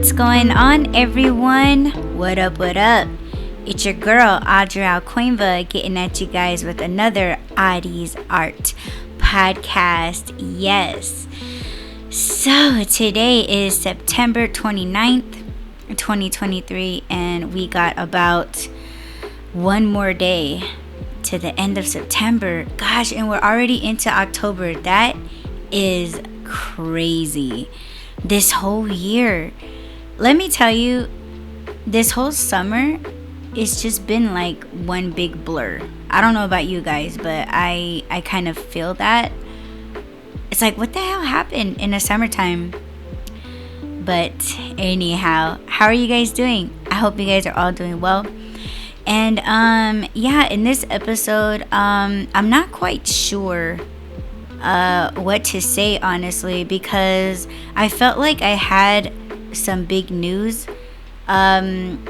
What's going on, everyone? What up, what up? It's your girl, Audreyal Koinva, getting at you guys with another Audie's Art podcast. Yes. So, today is September 29th, 2023, and we got about one more day to the end of September. Gosh, and we're already into October. That is crazy. This whole year, let me tell you, this whole summer, it's just been like one big blur. I don't know about you guys, but I kind of feel that. It's like, what the hell happened in the summertime? But anyhow, how are you guys doing? I hope you guys are all doing well. And in this episode, I'm not quite sure what to say, honestly, because I felt like I had some big news from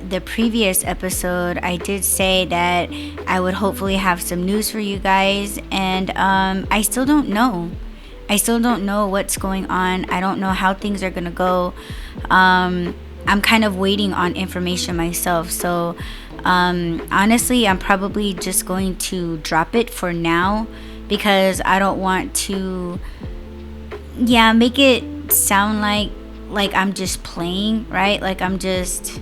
the previous episode. I did say that I would hopefully have some news for you guys, and I still don't know. I still don't know what's going on. I don't know how things are gonna go. I'm kind of waiting on information myself, so honestly, I'm probably just going to drop it for now, because I don't want to make it sound like I'm just playing, right? Like I'm just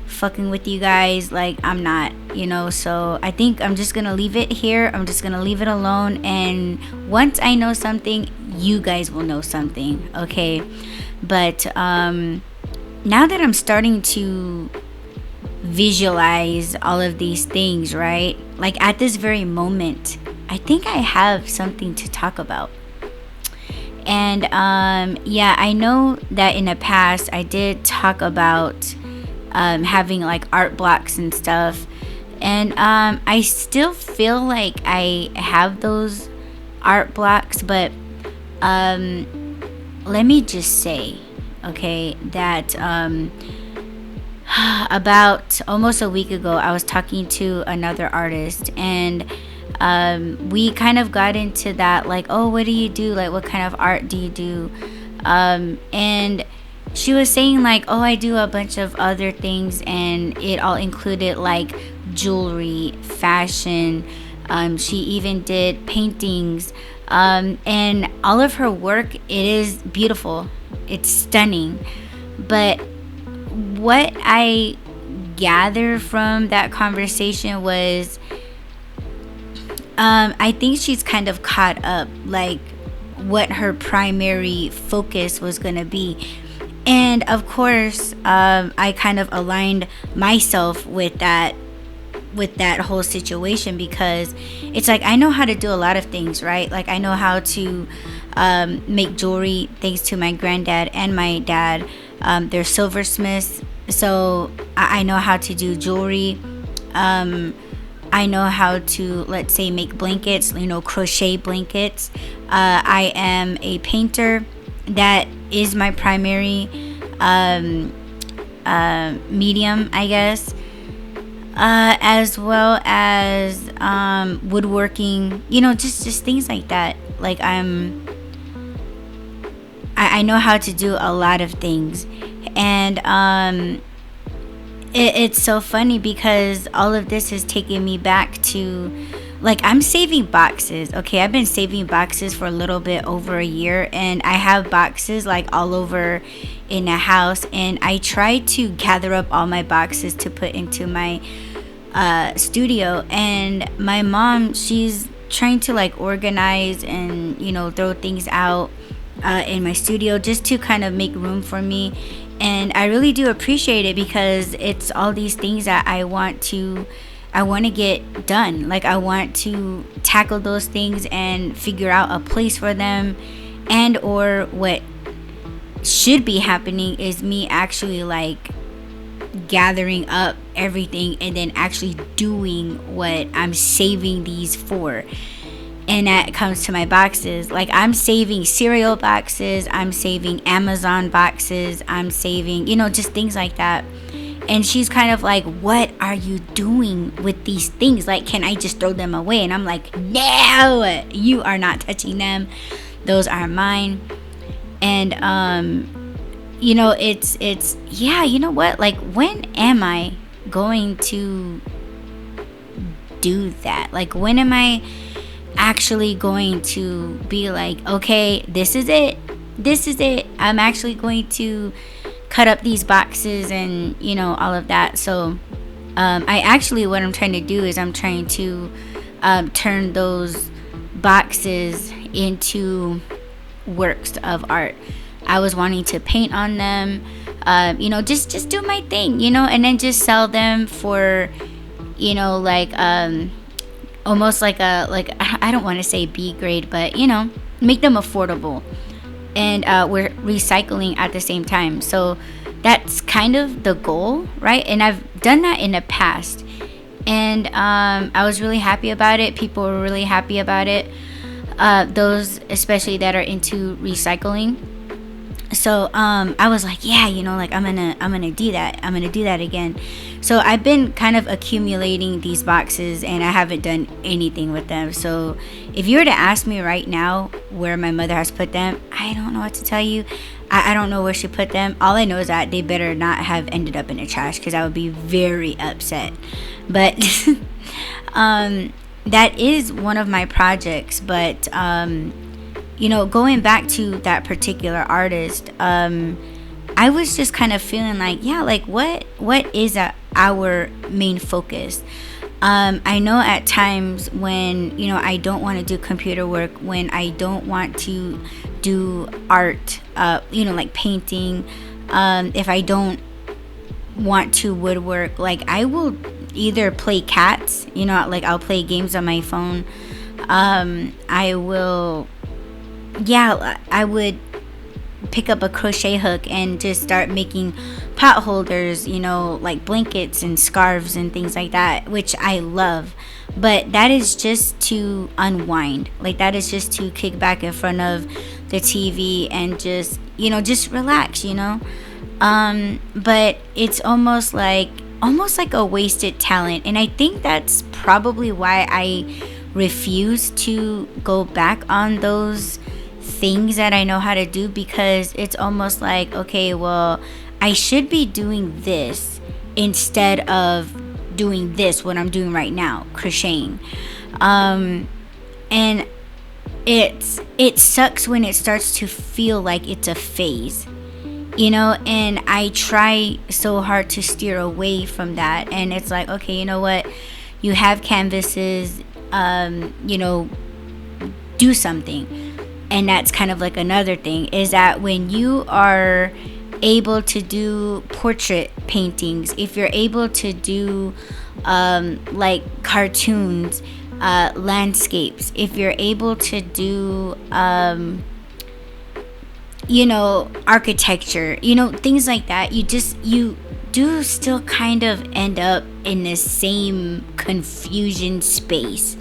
fucking with you guys. Like I'm not, so I think I'm just gonna leave it here. I'm just gonna leave it alone, and once I know something, you guys will know something, okay? But now that I'm starting to visualize all of these things, right? Like at this very moment, I think I have something to talk about. And I know that in the past I did talk about having like art blocks and stuff, and I still feel like I have those art blocks, but let me just say, okay, that about almost a week ago I was talking to another artist, and we kind of got into that, like, oh, what do you do? Like, what kind of art do you do? And she was saying like, oh, I do a bunch of other things, and it all included like jewelry, fashion. She even did paintings, and all of her work, it is beautiful. It's stunning. But what I gathered from that conversation was, I think she's kind of caught up, like what her primary focus was going to be. And of course, I kind of aligned myself with that whole situation, because it's like I know how to do a lot of things, right? Like I know how to make jewelry, thanks to my granddad and my dad. They're silversmiths, so I know how to do jewelry. I know how to, let's say, make blankets, crochet blankets. I am a painter. That is my primary medium, I guess. As well as woodworking, just things like that. Like I know how to do a lot of things. And it's so funny, because all of this has taken me back to, like, I'm saving boxes. Okay, I've been saving boxes for a little bit over a year, and I have boxes like all over in the house, and I try to gather up all my boxes to put into my studio. And my mom, she's trying to like organize and throw things out in my studio, just to kind of make room for me. And I really do appreciate it, because it's all these things that I want to get done. Like I want to tackle those things and figure out a place for them. And or what should be happening is me actually like gathering up everything and then actually doing what I'm saving these for. And that comes to my boxes. Like I'm saving cereal boxes, I'm saving Amazon boxes, I'm saving, just things like that. And she's kind of like, what are you doing with these things? Like, can I just throw them away? And I'm like, no, you are not touching them. Those are mine. And it's yeah, you know what, like, when am I going to do that? Like, when am I actually going to be like, okay, this is it, I'm actually going to cut up these boxes and all of that. So I actually, what I'm trying to do is I'm trying to turn those boxes into works of art. I was wanting to paint on them, just do my thing, and then just sell them for, like, almost like I don't want to say B grade, but make them affordable, and we're recycling at the same time. So that's kind of the goal, right? And I've done that in the past, and I was really happy about it. People were really happy about it, those especially that are into recycling. So I was like, yeah, like, I'm gonna do that again. So I've been kind of accumulating these boxes, and I haven't done anything with them. So if you were to ask me right now where my mother has put them, I don't know what to tell you. I don't know where she put them. All I know is that they better not have ended up in the trash, because I would be very upset. But that is one of my projects. But going back to that particular artist, I was just kind of feeling like, yeah, like, what is our main focus? I know at times when I don't want to do computer work, when I don't want to do art, like painting, if I don't want to woodwork, like, I will either play cats, like, I'll play games on my phone. I would pick up a crochet hook and just start making pot holders, like blankets and scarves and things like that, which I love. But that is just to unwind. Like, that is just to kick back in front of the TV and just relax, but it's almost like a wasted talent. And I think that's probably why I refuse to go back on those things that I know how to do, because it's almost like, okay, well, I should be doing this instead of doing this, what I'm doing right now, crocheting. And it sucks when it starts to feel like it's a phase, and I try so hard to steer away from that. And it's like, okay, you know what, you have canvases, do something. And that's kind of like another thing, is that when you are able to do portrait paintings, if you're able to do like cartoons, landscapes, if you're able to do architecture, things like that, you do still kind of end up in the same confusion space.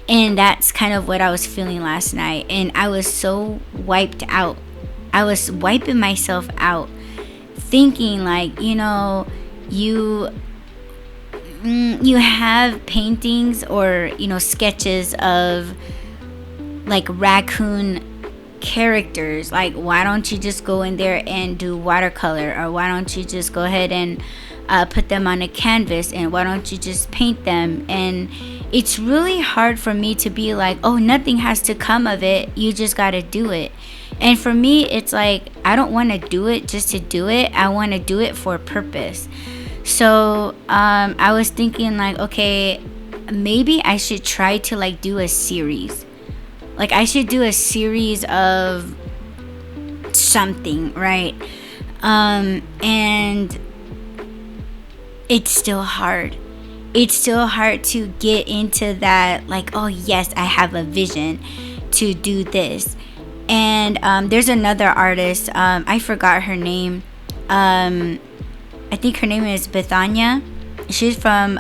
And that's kind of what I was feeling last night. And I was so wiped out. I was wiping myself out, thinking like, you have paintings or, sketches of like raccoon characters. Like, why don't you just go in there and do watercolor? Or why don't you just go ahead and put them on a canvas? And why don't you just paint them? And it's really hard for me to be like, oh, nothing has to come of it, you just got to do it. And for me, it's like, I don't want to do it just to do it. I want to do it for a purpose. So I was thinking like, okay, maybe I should try to like do a series. Like, I should do a series of something, right? And it's still hard. It's still hard to get into that, like, oh yes, I have a vision to do this. And there's another artist, I forgot her name. I think her name is Bethania. She's from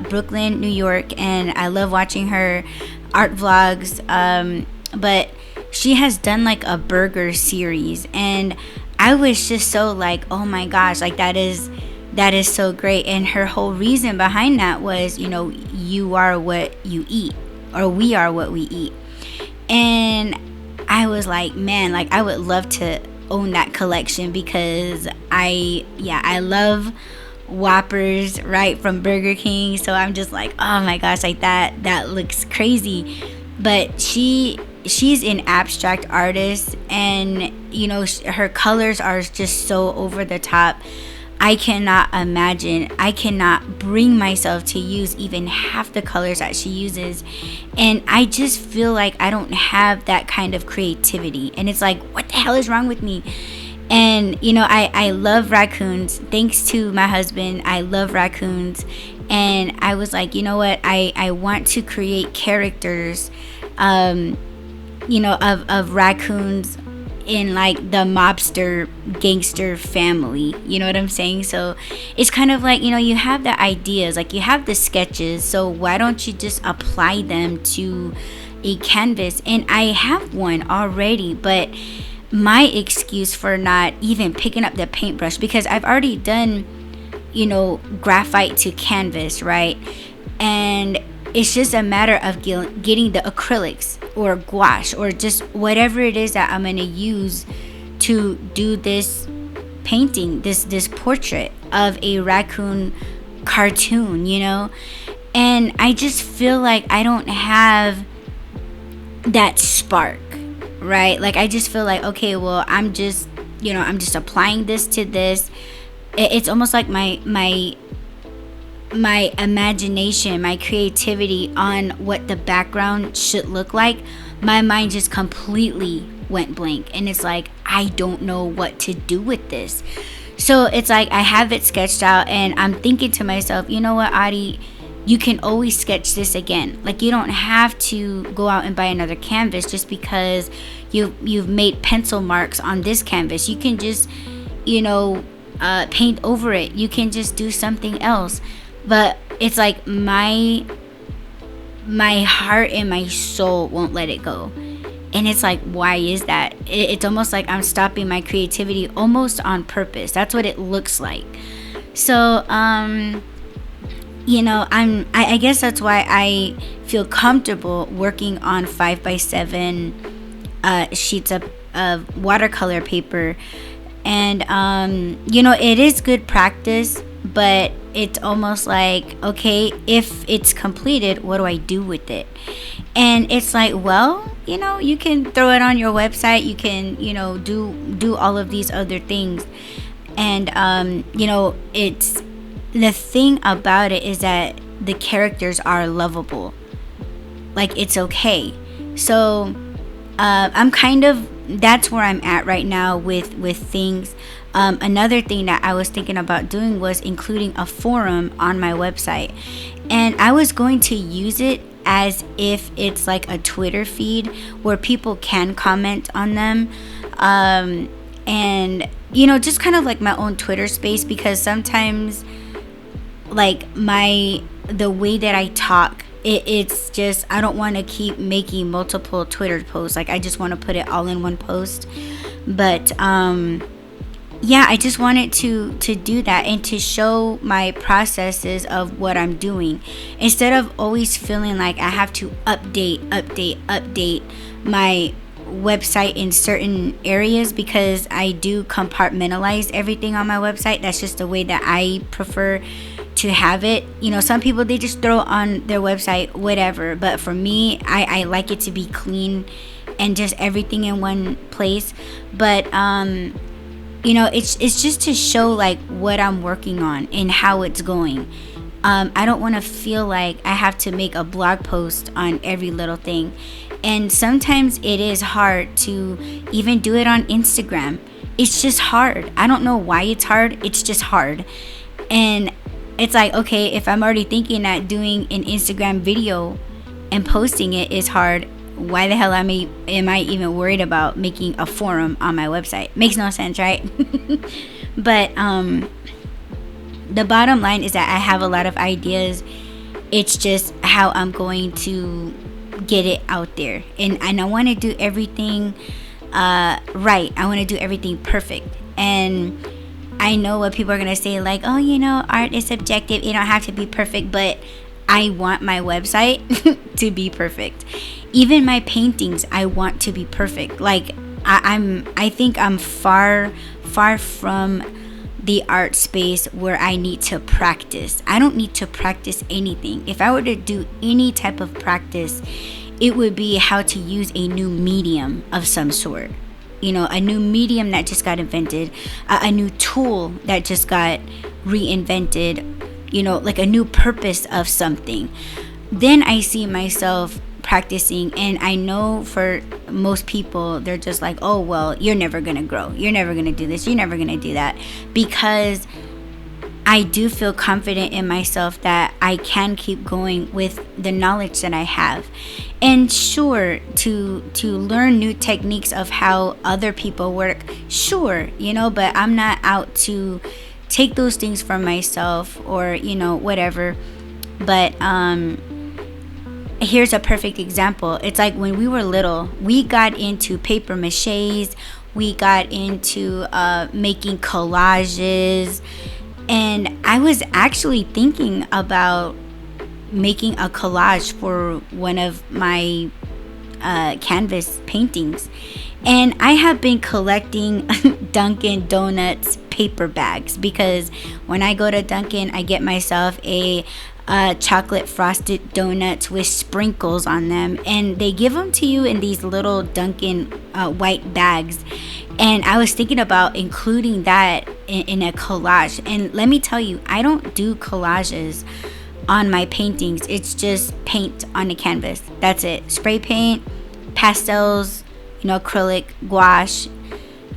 Brooklyn, New York, and I love watching her art vlogs. But she has done like a burger series, and I was just so like, oh my gosh, like that is so great. And her whole reason behind that was, you are what you eat, or we are what we eat. And I was like, man, like I would love to own that collection because I love Whoppers, right, from Burger King. So I'm just like, oh my gosh, like that looks crazy. But she's an abstract artist, and her colors are just so over the top. I cannot bring myself to use even half the colors that she uses. And I just feel like I don't have that kind of creativity. And it's like, what the hell is wrong with me? And, I love raccoons. Thanks to my husband, I love raccoons. And I was like, you know what? I want to create characters, of raccoons in like the mobster gangster family, you know what I'm saying? So it's kind of like, you have the ideas, like you have the sketches, so why don't you just apply them to a canvas? And I have one already, but my excuse for not even picking up the paintbrush, because I've already done graphite to canvas, right? And it's just a matter of getting the acrylics or gouache or just whatever it is that I'm going to use to do this painting, this portrait of a raccoon cartoon, And I just feel like I don't have that spark, right? Like I just feel like, okay, well, I'm just applying this to this. It's almost like my imagination, my creativity on what the background should look like, my mind just completely went blank. And it's like, I don't know what to do with this. So it's like I have it sketched out, and I'm thinking to myself, you know what, Audie, you can always sketch this again. Like you don't have to go out and buy another canvas just because you've made pencil marks on this canvas. You can just paint over it. You can just do something else. But it's like my heart and my soul won't let it go. And it's like, why is that? It's almost like I'm stopping my creativity almost on purpose. That's what it looks like. So, I guess that's why I feel comfortable working on 5x7 sheets of watercolor paper. And, it is good practice, but it's almost like, okay, if it's completed, what do I do with it? And it's like, well, you can throw it on your website. You can, do all of these other things. And, it's the thing about it is that the characters are lovable. Like it's okay. So, that's where I'm at right now with things. Another thing that I was thinking about doing was including a forum on my website, and I was going to use it as if it's like a Twitter feed where people can comment on them, and just kind of like my own Twitter space, because sometimes like the way that I talk, it's just, I don't want to keep making multiple Twitter posts. Like I just want to put it all in one post. But I just wanted to do that and to show my processes of what I'm doing, instead of always feeling like I have to update my website in certain areas, because I do compartmentalize everything on my website. That's just the way that I prefer to have it. Some people, they just throw on their website whatever, but for me, I like it to be clean and just everything in one place. But it's just to show like what I'm working on and how it's going. I don't want to feel like I have to make a blog post on every little thing. And sometimes it is hard to even do it on Instagram. It's just hard. I don't know why it's hard. It's just hard. And it's like, okay, if I'm already thinking that doing an Instagram video and posting it is hard, why the hell am I even worried about making a forum on my website? Makes no sense, right? But the bottom line is that I have a lot of ideas. It's just how I'm going to get it out there. And I want to do everything right. I want to do everything perfect. And I know what people are going to say, like, oh, art is subjective. It don't have to be perfect. But I want my website to be perfect. Even my paintings, I want to be perfect. Like, I think I'm far from the art space where I need to practice. I don't need to practice anything. If I were to do any type of practice, it would be how to use a new medium of some sort. A new medium that just got invented, a new tool that just got reinvented, like a new purpose of something. Then I see myself practicing, and I know for most people, they're just like, oh, well, you're never gonna grow. You're never gonna do this. You're never gonna do that. Because I do feel confident in myself that I can keep going with the knowledge that I have. And sure, to learn new techniques of how other people work, sure, but I'm not out to take those things from myself or, whatever. But here's a perfect example. It's like when we were little, we got into paper maches, we got into making collages. And I was actually thinking about making a collage for one of my canvas paintings. And I have been collecting Dunkin' Donuts paper bags, because when I go to Dunkin', I get myself a chocolate frosted donuts with sprinkles on them, and they give them to you in these little Dunkin' white bags. And I was thinking about including that in a collage. And let me tell you, I don't do collages on my paintings. It's just paint on the canvas. That's it. Spray paint, pastels, acrylic, gouache.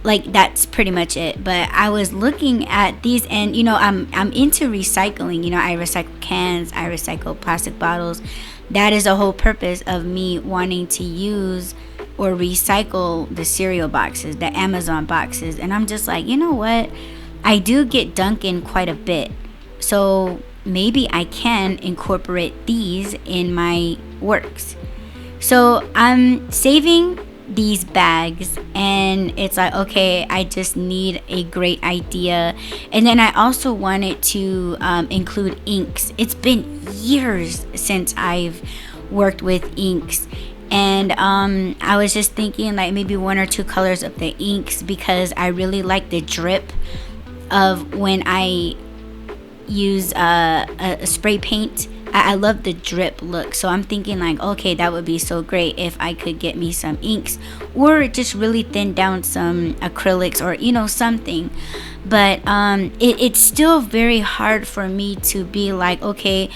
Like, that's pretty much it. But I was looking at these, and I'm into recycling. I recycle cans, I recycle plastic bottles. That is the whole purpose of me wanting to use or recycle the cereal boxes, the Amazon boxes. And I'm just like, you know what? I do get Dunkin' quite a bit. So maybe I can incorporate these in my works. So I'm saving these bags, and it's like, okay, I just need a great idea. And then I also wanted to include inks. It's been years since I've worked with inks. And I was just thinking like maybe 1 or 2 colors of the inks, because I really like the drip of when I use a spray paint. I love the drip look. So I'm thinking like, okay, that would be so great if I could get me some inks, or just really thin down some acrylics, or something. But it's still very hard for me to be like, okay,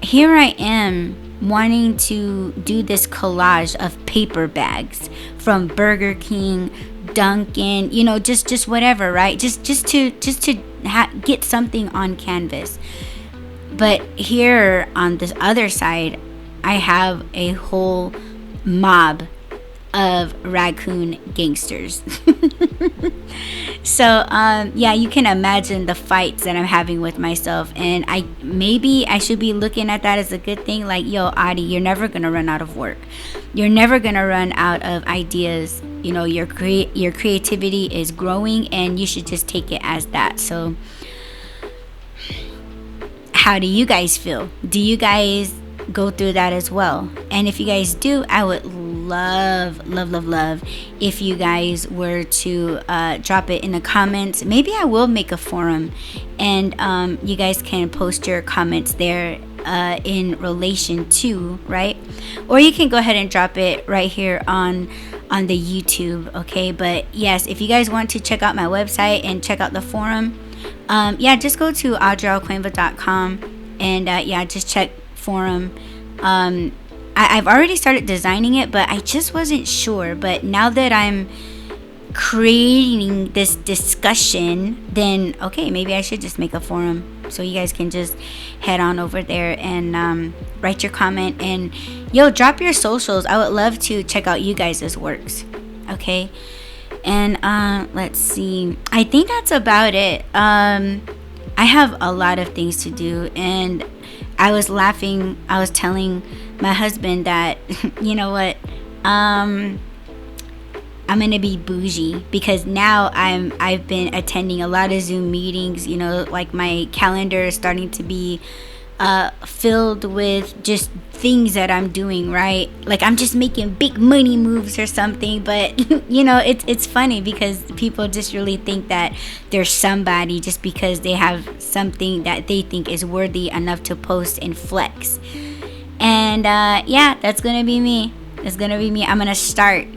here I am wanting to do this collage of paper bags from Burger King, Dunkin', just whatever, right? Just to get something on canvas. But here on this other side, I have a whole mob of raccoon gangsters. So yeah, you can imagine the fights that I'm having with myself, and maybe I should be looking at that as a good thing. Like, yo, Audie, you're never gonna run out of work. You're never gonna run out of ideas. Your creativity is growing, and you should just take it as that. So how do you guys feel? Do you guys go through that as well? And if you guys do, I would love if you guys were to drop it in the comments. Maybe I will make a forum, and you guys can post your comments there in relation to, right? Or you can go ahead and drop it right here on the YouTube, okay? But yes, if you guys want to check out my website and check out the forum, just go to audreyalkoinva.com, and just check forum. I've already started designing it, but I just wasn't sure. But now that I'm creating this discussion, then okay, maybe I should just make a forum, so you guys can just head on over there and write your comment, and drop your socials. I would love to check out you guys' works, okay? And let's see, I think that's about it. I have a lot of things to do, and I was telling my husband that you know what, I'm gonna be bougie, because now I've been attending a lot of Zoom meetings. Like, my calendar is starting to be filled with just things that I'm doing, right? Like I'm just making big money moves or something, but it's funny because people just really think that they're somebody just because they have something that they think is worthy enough to post and flex. And yeah, that's gonna be me. That's gonna be me. I'm gonna start.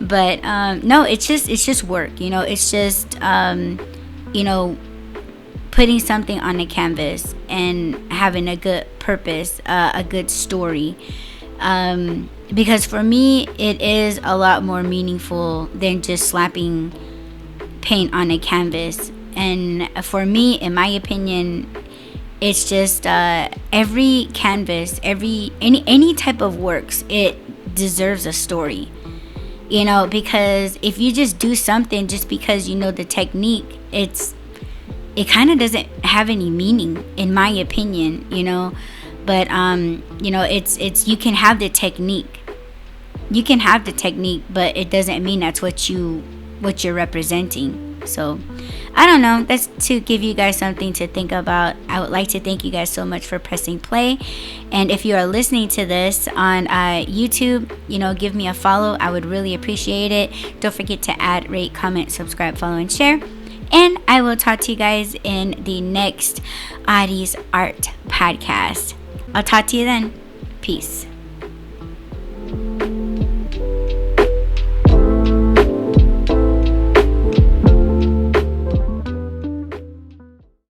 But no, it's just work. It's just putting something on a canvas and having a good purpose, a good story. Because for me, it is a lot more meaningful than just slapping paint on a canvas. And for me, in my opinion, it's just every canvas, any type of works, it deserves a story. Because if you just do something just because you know the technique, it kind of doesn't have any meaning, in my opinion. But it's you can have the technique, but it doesn't mean that's what you're representing. So I don't know, that's to give you guys something to think about. I would like to thank you guys so much for pressing play, and if you are listening to this on YouTube, give me a follow. I would really appreciate it. Don't forget to add, rate, comment, subscribe, follow, and share. And I will talk to you guys in the next Audie's Art podcast. I'll talk to you then. Peace.